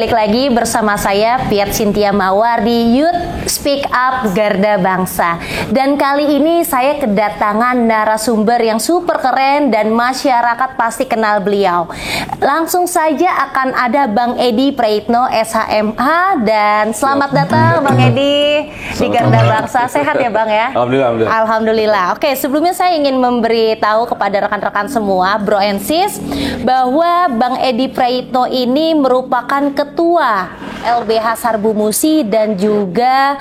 balik lagi bersama saya Piat Cynthia Mawar di Youth Speak Up Garda Bangsa. Dan kali ini saya kedatangan narasumber yang super keren dan masyarakat pasti kenal beliau. Langsung saja akan ada Bang Edi Praitno SHMH, dan selamat datang Bang Edi di Garda Bangsa. Sehat ya Bang ya? Alhamdulillah. Alhamdulillah. Oke, sebelumnya saya ingin memberitahu kepada rekan-rekan semua, Bro and Sis, bahwa Bang Edi Praitno ini merupakan ketua LBH Sarbu Musi dan juga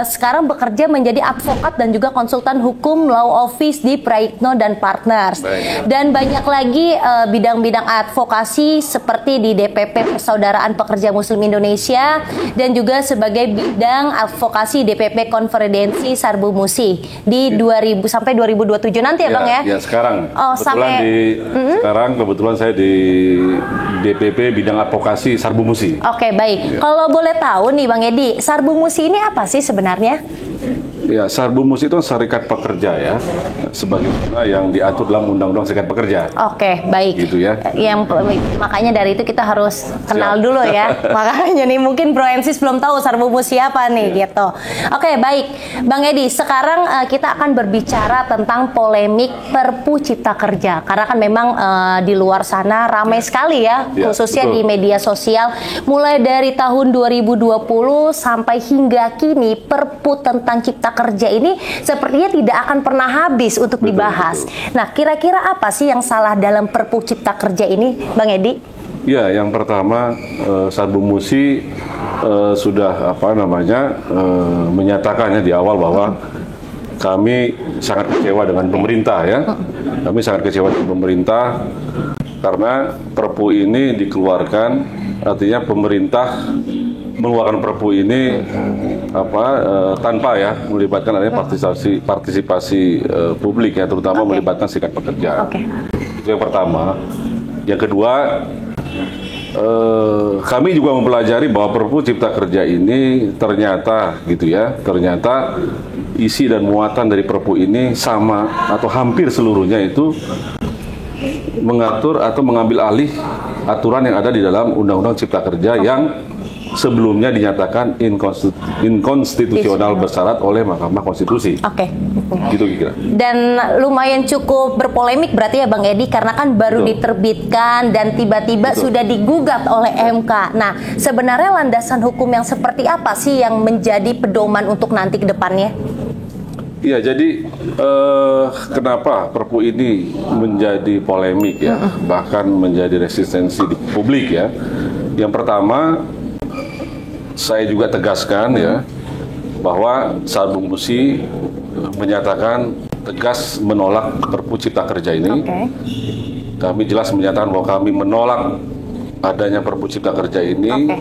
sekarang bekerja menjadi advokat dan juga konsultan hukum law office di Praitno dan Partners. Baik. Dan banyak lagi bidang-bidang advokasi seperti di DPP Persaudaraan Pekerja Muslim Indonesia dan juga sebagai bidang advokasi DPP Konferensi Sarbu Musi di 2000 sampai 2027 nanti ya Bang ya? Ya sekarang. Oh, Sekarang kebetulan saya di DPP bidang advokasi Sarbu Musi. Oke, baik. Kalau boleh tahu nih Bang Edi, Sarbu Musi ini apa sih sebenarnya? Ya, Sarbu Musi itu serikat pekerja ya, sebagaimana yang diatur dalam Undang-Undang Serikat Pekerja. Oke, baik. Gitu ya. Makanya dari itu kita harus kenal Siap. dulu ya. Makanya nih mungkin Bro Ensis belum tahu Sarbu Musi apa nih gitu. Oke, baik. Bang Edi, sekarang kita akan berbicara tentang polemik Perpu Cipta Kerja. Karena kan memang di luar sana ramai sekali ya, khususnya betul. di media sosial. Mulai dari tahun 2020 sampai hingga kini Perpu tentang Cipta Kerja ini sepertinya tidak akan pernah habis untuk dibahas. Nah, kira-kira apa sih yang salah dalam Perpu Cipta Kerja ini, Bang Edi? Ya, yang pertama Sarbu Musi sudah menyatakannya di awal bahwa kami sangat kecewa dengan pemerintah ya. Kami sangat kecewa dengan pemerintah karena Perpu ini dikeluarkan, artinya pemerintah mengeluarkan Perpu ini tanpa ya melibatkan adanya partisipasi publik ya, terutama melibatkan serikat pekerja. Itu yang pertama. Yang kedua, kami juga mempelajari bahwa Perpu Cipta Kerja ini ternyata isi dan muatan dari Perpu ini sama atau hampir seluruhnya itu mengatur atau mengambil alih aturan yang ada di dalam Undang-Undang Cipta Kerja yang sebelumnya dinyatakan inkonstitusional bersyarat oleh Mahkamah Konstitusi. Oke. Gitu kira. Dan lumayan cukup berpolemik berarti ya Bang Edi, karena kan baru diterbitkan dan tiba-tiba sudah digugat oleh MK. Nah, sebenarnya landasan hukum yang seperti apa sih yang menjadi pedoman untuk nanti ke depannya? Iya, jadi kenapa Perpu ini menjadi polemik ya, bahkan menjadi resistensi di publik ya. Yang pertama, saya juga tegaskan ya bahwa Sarbu Musi menyatakan tegas menolak Perpu Cipta Kerja ini. Kami jelas menyatakan bahwa kami menolak adanya Perpu Cipta Kerja ini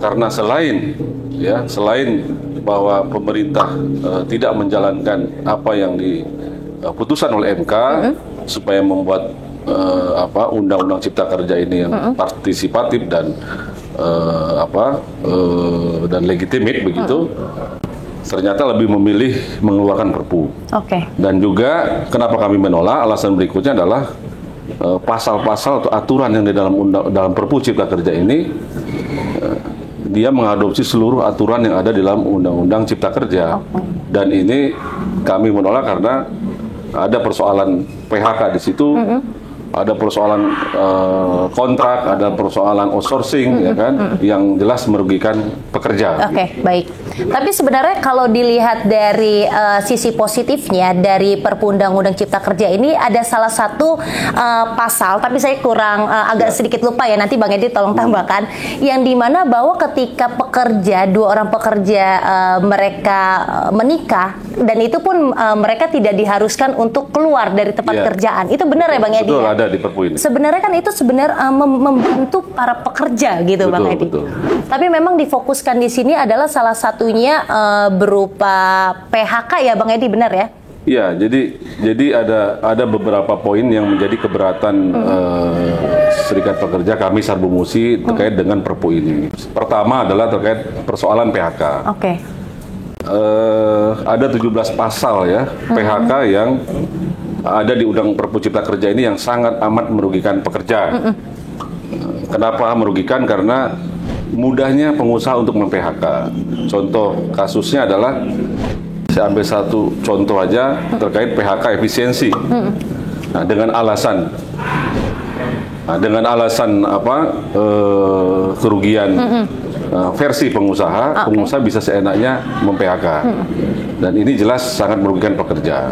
karena selain bahwa pemerintah tidak menjalankan apa yang diputuskan oleh MK supaya membuat Undang-Undang Cipta Kerja ini yang partisipatif dan dan legitimate begitu, ternyata lebih memilih mengeluarkan Perpu. Dan juga kenapa kami menolak, alasan berikutnya adalah pasal-pasal atau aturan yang di dalam Perpu Cipta Kerja ini dia mengadopsi seluruh aturan yang ada di dalam Undang-Undang Cipta Kerja. Dan ini kami menolak karena ada persoalan PHK di situ. Ada persoalan kontrak, ada persoalan outsourcing, ya kan, yang jelas merugikan pekerja. Baik. Tapi sebenarnya kalau dilihat dari sisi positifnya dari Perpu Undang-Undang Cipta Kerja ini ada salah satu pasal, tapi saya kurang agak sedikit lupa ya, nanti Bang Edi tolong tambahkan, yang dimana bahwa ketika dua orang pekerja mereka menikah, dan itu pun mereka tidak diharuskan untuk keluar dari tempat kerjaan. Itu benar ya Bang Edi? Betul, ada di Perpu ini. Sebenarnya kan itu membantu para pekerja gitu, Bang Edi. Tapi memang difokuskan di sini adalah salah satunya berupa PHK ya Bang Edi, benar ya? Iya, jadi ada beberapa poin yang menjadi keberatan Serikat Pekerja kami Sarbu Musi terkait dengan Perpu ini. Pertama adalah terkait persoalan PHK. Ada 17 pasal ya PHK yang ada di Undang Perpu Cipta Kerja ini yang sangat amat merugikan pekerja. Kenapa merugikan? Karena mudahnya pengusaha untuk mem-PHK. Contoh kasusnya adalah, saya ambil satu contoh aja terkait PHK efisiensi. Nah, dengan alasan kerugian versi pengusaha bisa seenaknya mem-PHK. Dan ini jelas sangat merugikan pekerja.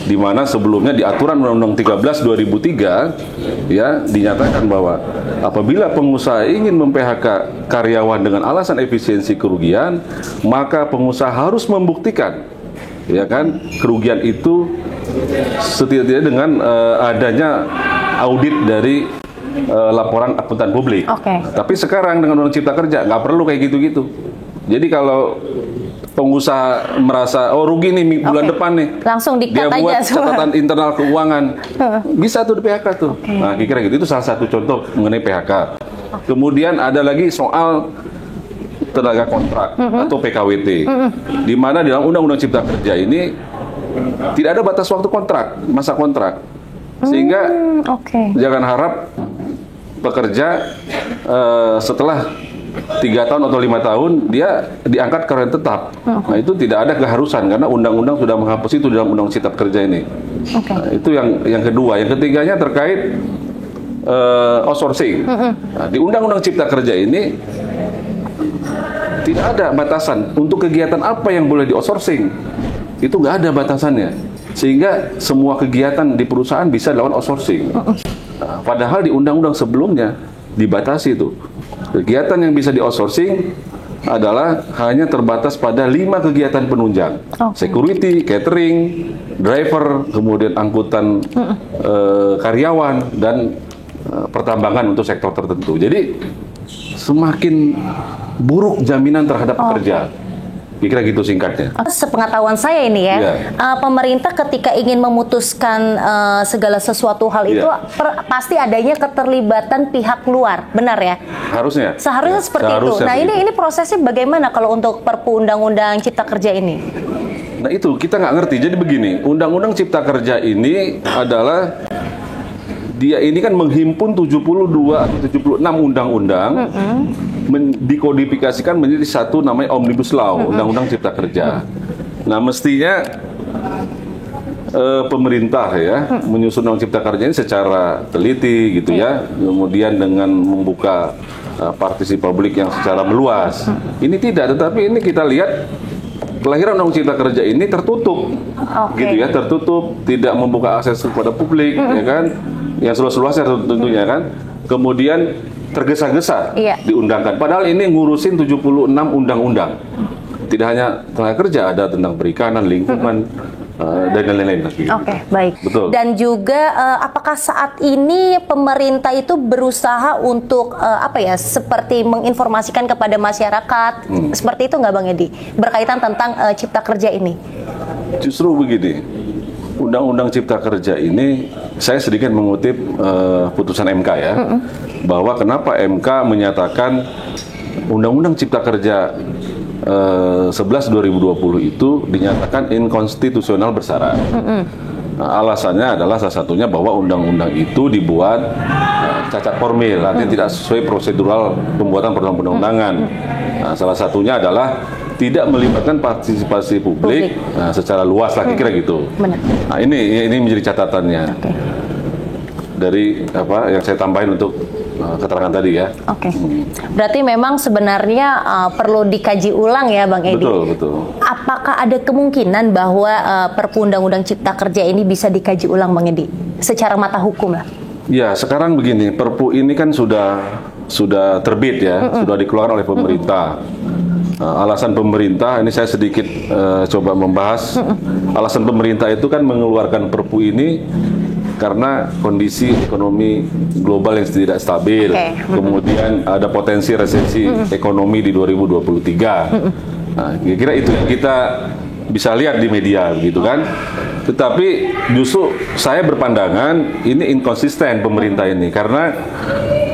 Di mana sebelumnya di aturan Undang-Undang 13 2003 ya dinyatakan bahwa apabila pengusaha ingin mem-PHK karyawan dengan alasan efisiensi kerugian, maka pengusaha harus membuktikan ya kan kerugian itu setidaknya dengan adanya audit dari laporan akuntan publik. Tapi sekarang dengan Undang Cipta Kerja nggak perlu kayak gitu-gitu. Jadi kalau pengusaha merasa rugi nih bulan depan nih, langsung dia buat catatan internal keuangan, bisa tuh di PHK tuh. Nah, kira-kira gitu. Itu salah satu contoh mengenai PHK. Kemudian ada lagi soal tenaga kontrak atau PKWT, di mana di dalam Undang-Undang Cipta Kerja ini tidak ada batas waktu kontrak, masa kontrak, sehingga jangan harap pekerja setelah 3 tahun atau 5 tahun dia diangkat karyawan tetap. Nah, itu tidak ada keharusan karena undang-undang sudah menghapus itu dalam Undang Cipta Kerja ini. Nah, itu yang kedua. Yang ketiganya terkait outsourcing. Nah, di Undang-Undang Cipta Kerja ini tidak ada batasan untuk kegiatan apa yang boleh di outsourcing. Itu nggak ada batasannya. Sehingga semua kegiatan di perusahaan bisa dilakukan outsourcing. Nah, padahal di undang-undang sebelumnya dibatasi itu. Kegiatan yang bisa di-outsourcing adalah hanya terbatas pada 5 kegiatan penunjang. Security, catering, driver, kemudian angkutan karyawan, dan pertambangan untuk sektor tertentu. Jadi semakin buruk jaminan terhadap pekerja. Kira gitu singkatnya. Sepengetahuan saya ini pemerintah ketika ingin memutuskan segala sesuatu hal itu pasti adanya keterlibatan pihak luar, benar ya? Harusnya. Seharusnya seperti itu. Nah, ini prosesnya bagaimana kalau untuk Perpu Undang-Undang Cipta Kerja ini? Nah, itu kita nggak ngerti. Jadi begini, Undang-Undang Cipta Kerja ini adalah dia ini kan menghimpun 72 atau 76 undang-undang, dikodifikasikan menjadi satu namanya Omnibus Law, Undang-Undang Cipta Kerja. Nah, mestinya pemerintah menyusun Undang Cipta Kerja ini secara teliti gitu ya, kemudian dengan membuka partisipasi publik yang secara meluas. Ini tidak, tetapi ini kita lihat kelahiran Undang Cipta Kerja ini tertutup, gitu ya, tertutup, tidak membuka akses kepada publik, ya kan, yang seluas-luasnya tentunya kan. Kemudian tergesa-gesa diundangkan. Padahal ini ngurusin 76 undang-undang. Tidak hanya tenaga kerja, ada tentang perikanan, lingkungan, dan lain-lain. Baik. Betul. Dan juga apakah saat ini pemerintah itu berusaha untuk seperti menginformasikan kepada masyarakat seperti itu nggak Bang Edi berkaitan tentang Cipta Kerja ini? Justru begini, Undang-Undang Cipta Kerja ini saya sedikit mengutip putusan MK ya, bahwa kenapa MK menyatakan Undang-Undang Cipta Kerja 11 2020 itu dinyatakan inkonstitusional bersyarat. Nah, alasannya adalah salah satunya bahwa undang-undang itu dibuat cacat formil, artinya tidak sesuai prosedural pembuatan perundang-undangan. Nah, salah satunya adalah tidak melibatkan partisipasi publik secara luas lah, kira gitu. Nah, ini menjadi catatannya. Dari yang saya tambahin untuk keterangan tadi ya. Berarti memang sebenarnya perlu dikaji ulang ya Bang Edi. Betul. Apakah ada kemungkinan bahwa Perpu Undang-Undang Cipta Kerja ini bisa dikaji ulang Bang Edi? Secara mata hukum lah. Ya, sekarang begini, Perpu ini kan sudah terbit ya, sudah dikeluarkan oleh pemerintah. Alasan pemerintah, ini saya sedikit coba membahas. Alasan pemerintah itu kan mengeluarkan Perpu ini karena kondisi ekonomi global yang tidak stabil, kemudian ada potensi resesi ekonomi di 2023. Nah, kira-kira itu yang kita bisa lihat di media, gitu kan. Tetapi justru saya berpandangan ini inkonsisten pemerintah ini, karena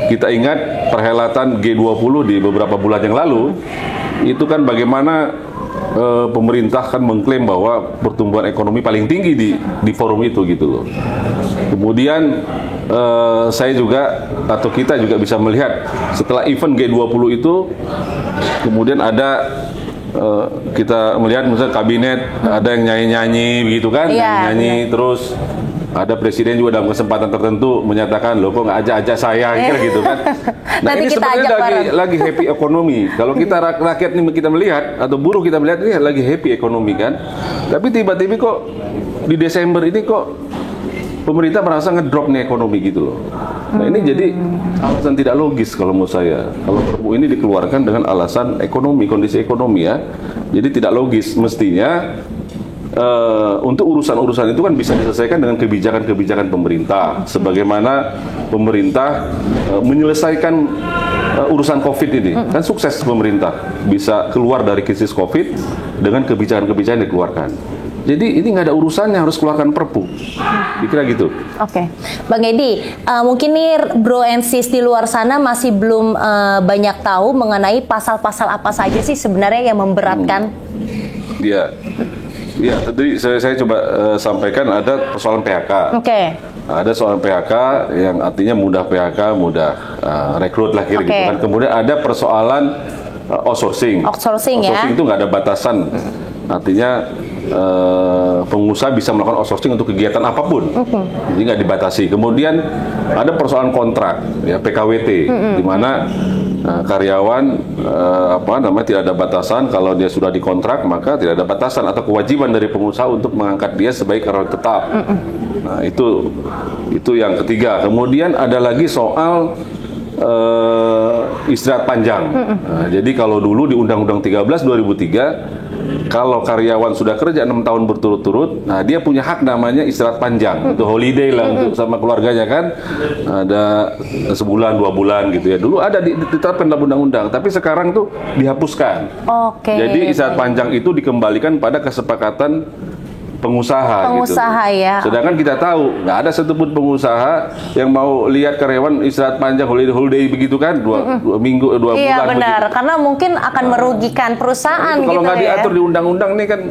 kita ingat perhelatan G20 di beberapa bulan yang lalu, itu kan bagaimana pemerintah kan mengklaim bahwa pertumbuhan ekonomi paling tinggi di forum itu gitu loh. Kemudian saya juga atau kita juga bisa melihat setelah event G20 itu, kemudian ada kita melihat misalnya kabinet ada yang nyanyi-nyanyi begitu kan, nyanyi terus ada presiden juga dalam kesempatan tertentu menyatakan loh kok nggak ajak-ajak saya kira gitu kan. Nah ini sebenarnya lagi happy ekonomi. Kalau kita rakyat ini kita melihat atau buruh kita melihat ini lagi happy ekonomi kan. Tapi tiba-tiba kok di Desember ini kok pemerintah merasa ngedrop nih ekonomi gitu loh. Nah ini jadi alasan tidak logis kalau menurut saya. Kalau Perpu ini dikeluarkan dengan alasan ekonomi, kondisi ekonomi ya. Jadi tidak logis. Mestinya untuk urusan-urusan itu kan bisa diselesaikan dengan kebijakan-kebijakan pemerintah. Sebagaimana pemerintah menyelesaikan urusan COVID ini. Kan sukses pemerintah bisa keluar dari krisis COVID dengan kebijakan-kebijakan yang dikeluarkan. Jadi ini nggak ada urusannya harus keluarkan Perpu. Dikira gitu. Oke. Bang Edi, mungkin nih Bro and Sis di luar sana masih belum banyak tahu mengenai pasal-pasal apa saja sih sebenarnya yang memberatkan. Iya. Ya, tadi saya coba sampaikan ada persoalan PHK. Ada soal PHK yang artinya mudah PHK, mudah rekrut lah kira gitu kan. Kemudian ada persoalan outsourcing. Outsourcing itu nggak ada batasan. Artinya pengusaha bisa melakukan outsourcing untuk kegiatan apapun. Jadi nggak dibatasi. Kemudian ada persoalan kontrak, ya PKWT, di mana karyawan tidak ada batasan. Kalau dia sudah dikontrak maka tidak ada batasan atau kewajiban dari pengusaha untuk mengangkat dia sebagai karyawan tetap. Nah itu yang ketiga. Kemudian ada lagi soal istirahat panjang. Nah, jadi kalau dulu di Undang-Undang 13 2003 kalau karyawan sudah kerja 6 tahun berturut-turut, nah dia punya hak namanya istirahat panjang, itu holiday lah untuk sama keluarganya kan, ada sebulan 2 bulan gitu ya. Dulu ada ditetapkan dalam undang-undang, tapi sekarang tuh dihapuskan. Jadi istirahat panjang itu dikembalikan pada kesepakatan pengusaha gitu. Ya. Sedangkan kita tahu nggak ada satupun pengusaha yang mau lihat karyawan istirahat panjang holiday begitu kan, dua minggu 2 bulan. Iya benar, begitu. karena mungkin akan merugikan perusahaan. Kalau nggak diatur di undang-undang nih kan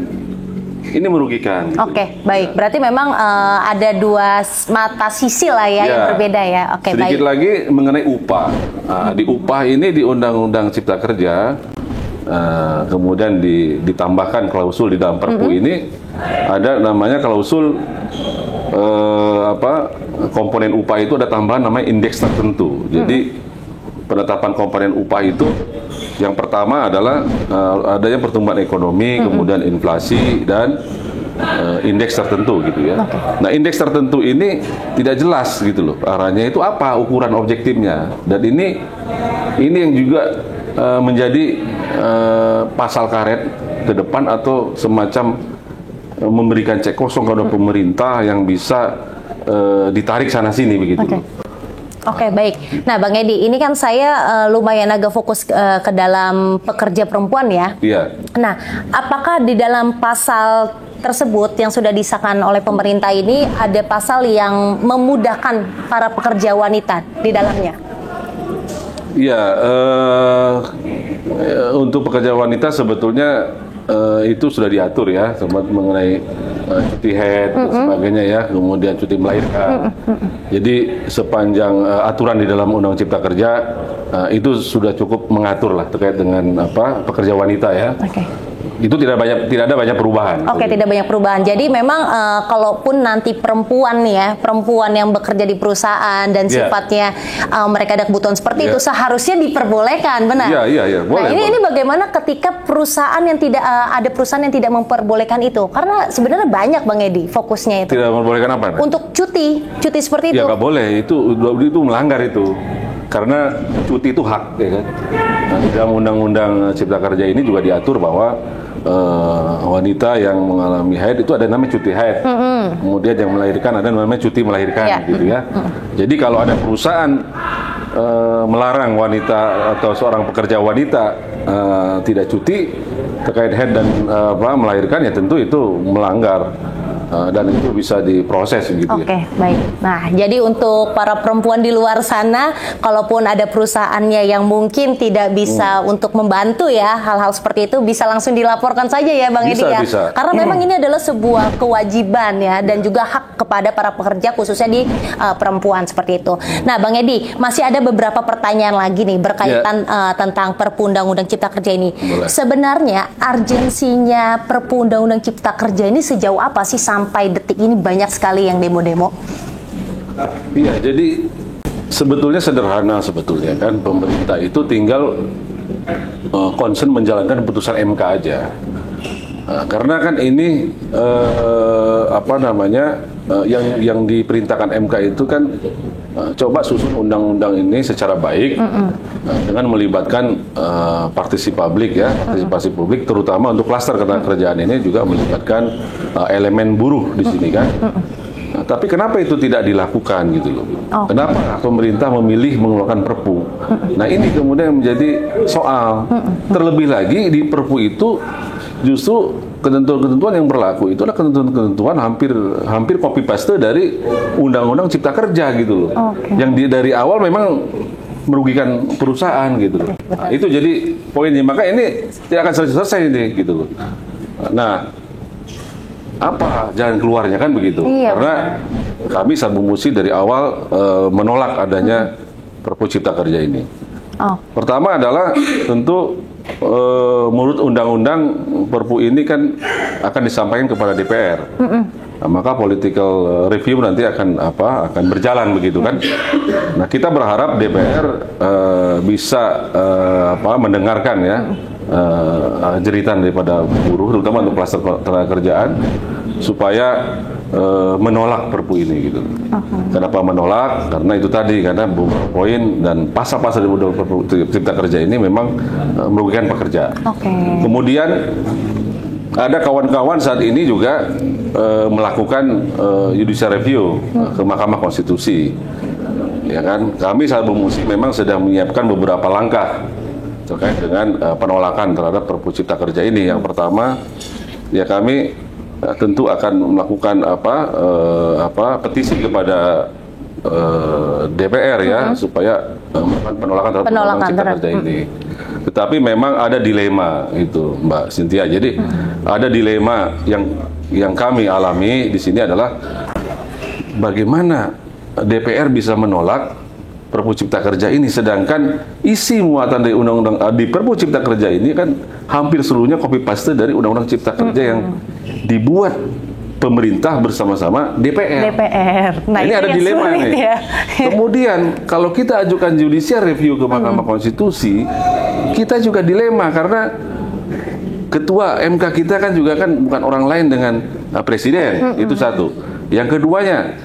ini merugikan. Gitu. Baik. Berarti memang ada dua mata sisi lah ya yang berbeda ya. Sedikit lagi mengenai upah. Di upah ini di Undang-Undang Cipta Kerja. Kemudian ditambahkan klausul di dalam Perpu ini ada namanya klausul komponen upah itu ada tambahan namanya indeks tertentu. Jadi penetapan komponen upah itu yang pertama adalah adanya pertumbuhan ekonomi, kemudian inflasi dan indeks tertentu gitu ya. Nah indeks tertentu ini tidak jelas gitu loh arahnya itu apa ukuran objektifnya, dan ini yang juga menjadi pasal karet ke depan atau semacam memberikan cek kosong kepada pemerintah yang bisa ditarik sana sini begitu. Baik. Nah, Bang Edi, ini kan saya lumayan agak fokus ke dalam pekerja perempuan ya. Iya. Nah, apakah di dalam pasal tersebut yang sudah disahkan oleh pemerintah ini ada pasal yang memudahkan para pekerja wanita di dalamnya? Iya, untuk pekerja wanita sebetulnya itu sudah diatur ya, mengenai cuti haid dan sebagainya ya, kemudian cuti melahirkan. Jadi sepanjang aturan di dalam Undang Cipta Kerja itu sudah cukup mengatur lah terkait dengan pekerja wanita ya. Itu tidak ada banyak perubahan. Tidak banyak perubahan. Jadi memang kalaupun nanti perempuan yang bekerja di perusahaan dan sifatnya mereka ada kebutuhan seperti itu seharusnya diperbolehkan, benar? Iya. Boleh. Nah ini bagaimana ketika perusahaan yang tidak ada perusahaan yang tidak memperbolehkan itu? Karena sebenarnya banyak Bang Edi fokusnya itu. Tidak memperbolehkan apa? Untuk cuti seperti itu. Ya nggak boleh. Itu melanggar itu. Karena cuti itu hak, ya kan? Nah, di dalam Undang-Undang Cipta Kerja ini juga diatur bahwa wanita yang mengalami haid itu ada namanya cuti haid. Kemudian yang melahirkan ada namanya cuti melahirkan, gitu ya. Jadi kalau ada perusahaan melarang wanita atau seorang pekerja wanita tidak cuti terkait haid dan melahirkan, ya tentu itu melanggar dan itu bisa diproses gitu. Oke, baik. Nah, jadi untuk para perempuan di luar sana, kalaupun ada perusahaannya yang mungkin tidak bisa untuk membantu ya hal-hal seperti itu, bisa langsung dilaporkan saja ya Bang Edi ya. Bisa. Karena memang ini adalah sebuah kewajiban ya dan juga hak kepada para pekerja khususnya di perempuan seperti itu. Nah, Bang Edi, masih ada beberapa pertanyaan lagi nih berkaitan tentang Perpu Undang-Undang Cipta Kerja ini. Boleh. Sebenarnya urgensinya Perpu Undang-Undang Cipta Kerja ini sejauh apa sih sampai detik ini banyak sekali yang demo-demo? Iya, jadi sebetulnya sederhana sebetulnya kan, pemerintah itu tinggal concern menjalankan putusan MK aja. Karena kan ini yang diperintahkan MK itu kan coba susun undang-undang ini secara baik dengan melibatkan partisipasi publik terutama untuk klaster ketenagakerjaan ini juga melibatkan elemen buruh di sini kan. Nah, tapi kenapa itu tidak dilakukan gitu loh? Kenapa pemerintah memilih mengeluarkan Perpu? Nah, ini kemudian menjadi soal. Terlebih lagi di Perpu itu justru ketentuan-ketentuan yang berlaku itu adalah ketentuan-ketentuan hampir copy paste dari Undang-Undang Cipta Kerja gitu loh. Yang dari awal memang merugikan perusahaan gitu loh. Nah, itu jadi poinnya. Maka ini tidak akan selesai ini gitu loh. Nah, apa jalan keluarnya kan begitu? Karena kami Sarbu Musi dari awal menolak adanya Perpu Cipta Kerja ini. Pertama adalah tentu menurut undang-undang Perpu ini kan akan disampaikan kepada DPR. Nah, maka political review nanti akan berjalan begitu kan. Nah, kita berharap DPR bisa mendengarkan ya jeritan daripada buruh terutama untuk klaster ketenagakerjaan supaya menolak Perpu ini gitu. Kenapa menolak? Karena itu tadi, karena beberapa poin dan pasal-pasal dari Undang-Undang Perpu Cipta Kerja ini memang merugikan pekerja. Kemudian ada kawan-kawan saat ini juga melakukan judicial review ke Mahkamah Konstitusi. Ya kan, kami Sarbu Musi memang sedang menyiapkan beberapa langkah terkait dengan penolakan terhadap Perpu Cipta Kerja ini. Yang pertama, ya kami tentu akan melakukan petisi kepada DPR ya supaya melakukan penolakan terhadap Undang-Undang Cipta Kerja ini. Tetapi memang ada dilema itu, Mbak Cynthia. Jadi ada dilema yang kami alami di sini adalah bagaimana DPR bisa menolak Perpu Cipta Kerja ini, sedangkan isi muatan dari undang-undang di Perpu Cipta Kerja ini kan hampir seluruhnya copy paste dari Undang-Undang Cipta Kerja yang dibuat pemerintah bersama-sama DPR. Nah, ini ada dilema nih. Ya. Kemudian kalau kita ajukan judicial review ke Mahkamah Konstitusi, kita juga dilema karena ketua MK kita kan juga kan bukan orang lain dengan presiden. Itu satu. Yang keduanya,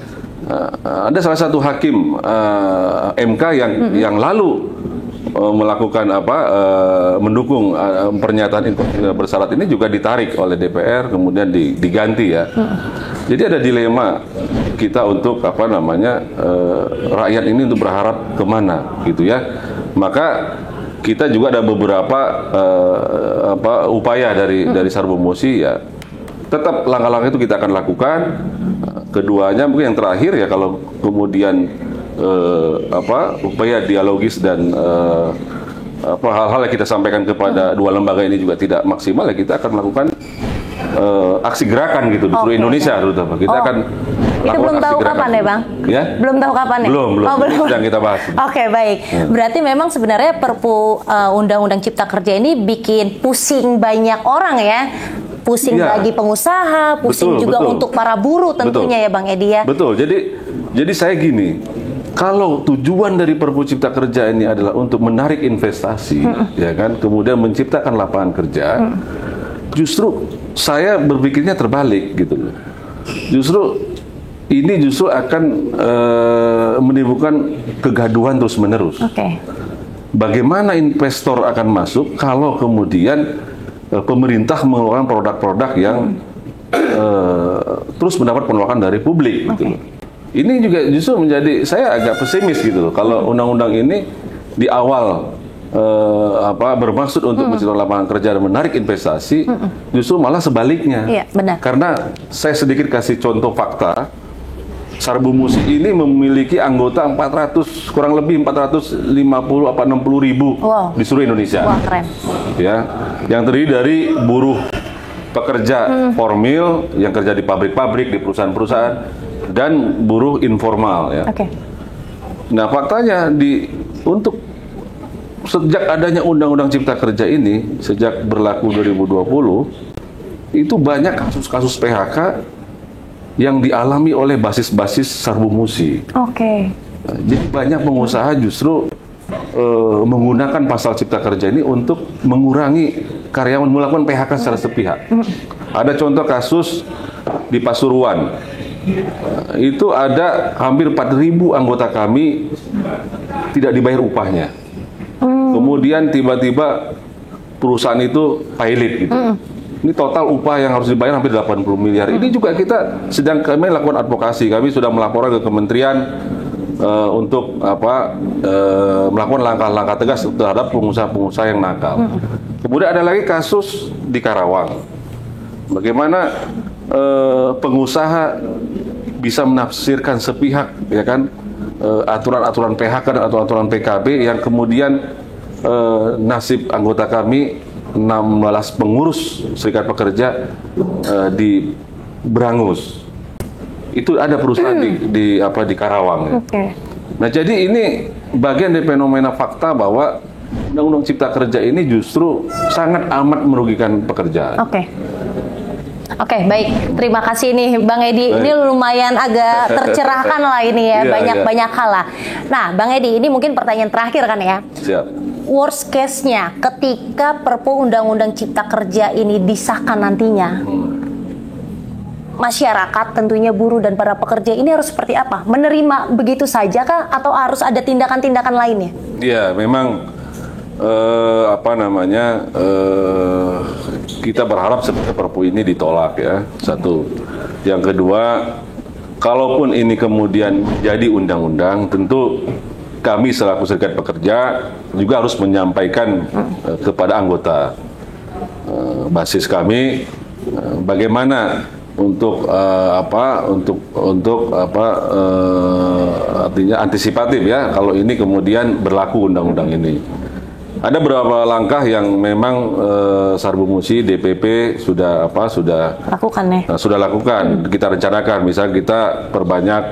ada salah satu hakim MK yang lalu melakukan mendukung pernyataan inkonstitusional bersyarat ini juga ditarik oleh DPR kemudian diganti ya. Jadi ada dilema kita untuk rakyat ini untuk berharap kemana gitu ya. Maka kita juga ada beberapa upaya dari Sarbu Musi ya. Tetap langkah-langkah itu kita akan lakukan. Keduanya mungkin yang terakhir ya, kalau kemudian upaya dialogis dan hal-hal yang kita sampaikan kepada dua lembaga ini juga tidak maksimal, ya kita akan melakukan aksi gerakan gitu di seluruh Indonesia terutama. Kita akan itu belum tahu kapan ya Bang? Ya? Belum tahu kapan ya? Belum. Sedang kita bahas. Baik. Berarti memang sebenarnya Perpu Undang-Undang Cipta Kerja ini bikin pusing banyak orang ya. Pusing bagi pengusaha, pusing juga untuk para buruh tentunya ya Bang Edi ya. Betul. Jadi saya gini, kalau tujuan dari Perpu Cipta Kerja ini adalah untuk menarik investasi, ya kan, kemudian menciptakan lapangan kerja, justru saya berpikirnya terbalik gitu loh. Ini justru akan menimbulkan kegaduhan terus-menerus. Bagaimana investor akan masuk kalau kemudian pemerintah mengeluarkan produk-produk yang terus mendapat penolakan dari publik gitu. Ini juga justru menjadi saya agak pesimis gitu loh. Kalau undang-undang ini di awal bermaksud untuk menciptakan lapangan kerja dan menarik investasi, justru malah sebaliknya. Iya, benar. Karena saya sedikit kasih contoh fakta, Sarbu Musi ini memiliki anggota kurang lebih 450 apa 60 ribu di seluruh Indonesia. Wah, keren. Ya, yang terdiri dari buruh pekerja formil yang kerja di pabrik-pabrik, di perusahaan-perusahaan, dan buruh informal. Ya. Oke. Nah, faktanya untuk sejak adanya Undang-Undang Cipta Kerja ini, sejak berlaku 2020, itu banyak kasus-kasus PHK yang dialami oleh basis-basis Sarbu Musi. Oke. Nah, jadi banyak pengusaha justru menggunakan pasal Cipta Kerja ini untuk mengurangi karyawan, melakukan PHK secara sepihak. Ada contoh kasus di Pasuruan. Itu ada hampir 4.000 anggota kami tidak dibayar upahnya. Kemudian tiba-tiba perusahaan itu pilot gitu. Ini total upah yang harus dibayar hampir 80 miliar. Ini juga kita kami lakukan advokasi. Kami sudah melaporkan ke kementerian untuk melakukan langkah-langkah tegas terhadap pengusaha-pengusaha yang nakal. Kemudian ada lagi kasus di Karawang. Bagaimana pengusaha bisa menafsirkan sepihak, ya kan, aturan-aturan PHK dan aturan-aturan PKB yang kemudian nasib anggota kami 16 pengurus serikat pekerja di berangus. Itu ada perusahaan di Karawang. Ya. Okay. Nah, jadi ini bagian dari fenomena fakta bahwa Undang-Undang Cipta Kerja ini justru sangat amat merugikan pekerjaan. Oke, baik. Terima kasih nih Bang Edi. Ini lumayan agak tercerahkan lah ini ya, banyak hal lah. Nah, Bang Edi, ini mungkin pertanyaan terakhir kan ya? Siap. Worst case-nya ketika Perpu Undang-Undang Cipta Kerja ini disahkan nantinya, masyarakat tentunya buruh dan para pekerja ini harus seperti apa? Menerima begitu saja kah atau harus ada tindakan-tindakan lainnya? Iya, memang kita berharap sebenarnya Perpu ini ditolak ya. Satu. Yang kedua, kalaupun ini kemudian jadi undang-undang, tentu kami selaku serikat pekerja juga harus menyampaikan kepada anggota basis kami bagaimana artinya antisipatif ya kalau ini kemudian berlaku undang-undang ini. Ada beberapa langkah yang memang Sarbu Musi DPP sudah lakukan ya. Sudah lakukan. Kita rencanakan, misalnya kita perbanyak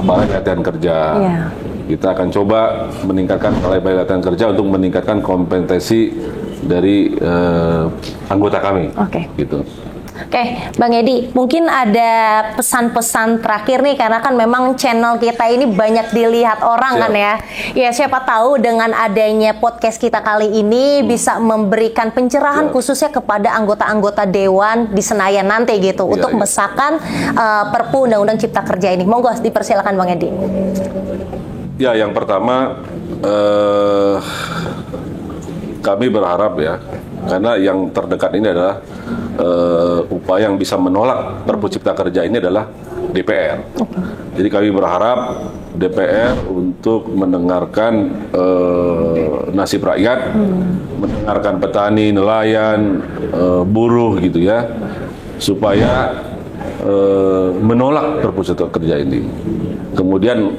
balai latihan kerja. Yeah. Kita akan coba meningkatkan balai latihan kerja untuk meningkatkan kompetensi dari anggota kami. Gitu. Oke, Bang Edi, mungkin ada pesan-pesan terakhir nih, karena kan memang channel kita ini banyak dilihat orang kan ya. Ya, siapa tahu dengan adanya podcast kita kali ini bisa memberikan pencerahan khususnya kepada anggota-anggota Dewan di Senayan nanti gitu, untuk mesahkan Perpu Undang-Undang Cipta Kerja ini. Monggo dipersilakan Bang Edi. Ya, yang pertama kami berharap ya, karena yang terdekat ini adalah upaya yang bisa menolak Perpu Cipta Kerja ini adalah DPR. Jadi kami berharap DPR untuk mendengarkan nasib rakyat, mendengarkan petani, nelayan, buruh gitu ya, supaya menolak Perpu Cipta Kerja ini. Kemudian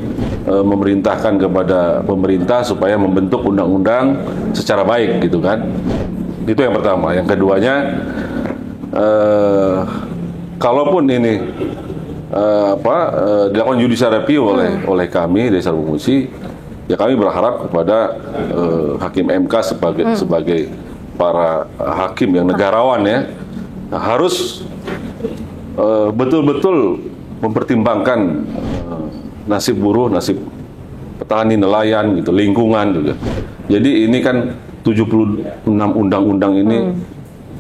memerintahkan kepada pemerintah supaya membentuk undang-undang secara baik gitu kan. Itu yang pertama. Yang keduanya, kalaupun ini dilakukan judicial review oleh kami dari Sarbu Musi, ya kami berharap kepada hakim MK sebagai para hakim yang negarawan ya, harus betul-betul mempertimbangkan nasib buruh, nasib petani, nelayan gitu, lingkungan juga. Jadi ini kan 76 undang-undang ini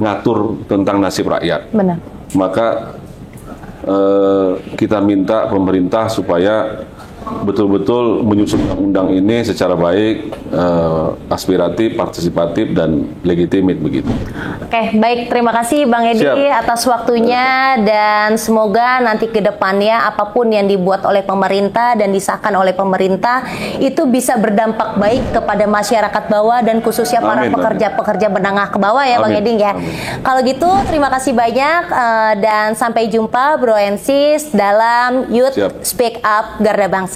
ngatur tentang nasib rakyat. Benar. Maka kita minta pemerintah supaya betul-betul menyusun undang-undang ini secara baik, aspiratif, partisipatif, dan legitimit begitu. Oke, baik. Terima kasih Bang Edi atas waktunya, dan semoga nanti ke depannya apapun yang dibuat oleh pemerintah dan disahkan oleh pemerintah itu bisa berdampak baik kepada masyarakat bawah dan khususnya para pekerja-pekerja menengah ke bawah ya, Bang Edi ya. Kalau gitu terima kasih banyak, dan sampai jumpa Bro and Sis dalam Youth Speak Up Garda Bangsa.